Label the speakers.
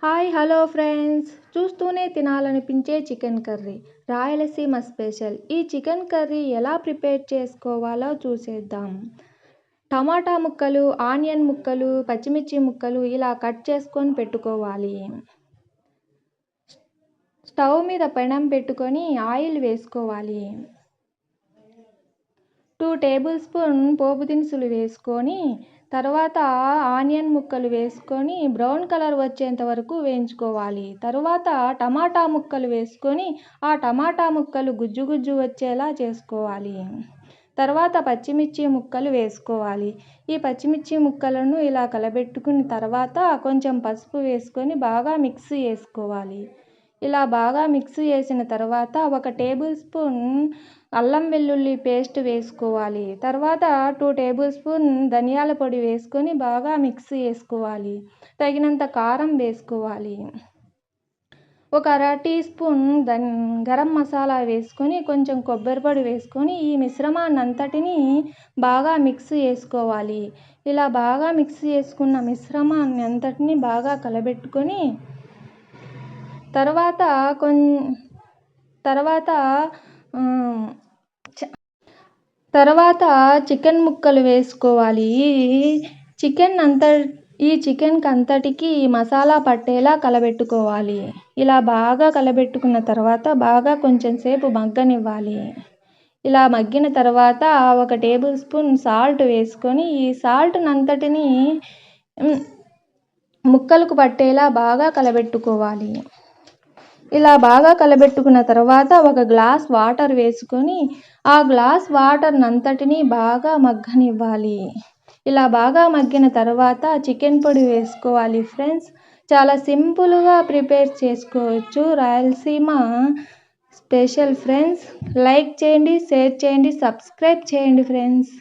Speaker 1: Hi hello friends, చూస్తూనే తినాలనిపించే chicken curry Rayalaseema special. ఈ chicken curry ఎలా ప్రిపేర్ చేసుకోవాలో చూసేద్దాం. టమాటా ముక్కలు, ఆనియన్ ముక్కలు, పచ్చిమిర్చి ముక్కలు ఇలా కట్ చేసుకొని పెట్టుకోవాలి. స్టవ్ మీద పెనం పెట్టుకొని ఆయిల్ వేసుకోవాలి. 2 టేబుల్ స్పూన్ పోపు దినుసులు వేసుకొని తర్వాత ఆనియన్ ముక్కలు వేసుకొని బ్రౌన్ కలర్ వచ్చేంత వరకు వేయించుకోవాలి. తర్వాత టమాటా ముక్కలు వేసుకొని ఆ టమాటా ముక్కలు గుజ్జు గుజ్జు వచ్చేలా చేసుకోవాలి. తర్వాత పచ్చిమిర్చి ముక్కలు వేసుకోవాలి. ఈ పచ్చిమిర్చి ముక్కలను ఇలా కలబెట్టుకున్న తర్వాత కొంచెం పసుపు వేసుకొని బాగా మిక్స్ చేసుకోవాలి. ఇలా బాగా మిక్స్ చేసిన తర్వాత 1 టేబుల్ స్పూన్ అల్లం వెల్లుల్లి పేస్ట్ వేసుకోవాలి. తర్వాత 2 టేబుల్ స్పూన్ ధనియాల పొడి వేసుకొని బాగా మిక్స్ చేసుకోవాలి. తగినంత కారం వేసుకోవాలి. 1 అర టీ స్పూన్ గరం మసాలా వేసుకొని కొంచెం కొబ్బరి పొడి వేసుకొని ఈ మిశ్రమాన్ని అంతటిని బాగా మిక్స్ చేసుకోవాలి. ఇలా బాగా మిక్స్ చేసుకున్న మిశ్రమాన్ని అంతటిని బాగా కలబెట్టుకొని తర్వాత చికెన్ ముక్కలు వేసుకోవాలి. ఈ చికెన్కి అంతటికి మసాలా పట్టేలా కలబెట్టుకోవాలి. ఇలా బాగా కలబెట్టుకున్న తర్వాత బాగా కొంచెం సేపు మగ్గనివ్వాలి. ఇలా మగ్గిన తర్వాత 1 టేబుల్ స్పూన్ సాల్ట్ వేసుకొని ఈ సాల్ట్ని అంతటిని ముక్కలకు పట్టేలా బాగా కలబెట్టుకోవాలి. ఇలా బాగా కలబెట్టుకున్న తర్వాత 1 గ్లాస్ వాటర్ వేసుకొని ఆ గ్లాస్ వాటర్ని అంతటిని బాగా మగ్గనివ్వాలి. ఇలా బాగా మగ్గిన తర్వాత చికెన్ పొడి వేసుకోవాలి. ఫ్రెండ్స్, చాలా సింపుల్గా ప్రిపేర్ చేసుకోవచ్చు రాయలసీమ స్పెషల్. ఫ్రెండ్స్, లైక్ చేయండి, షేర్ చేయండి, సబ్స్క్రైబ్ చేయండి ఫ్రెండ్స్.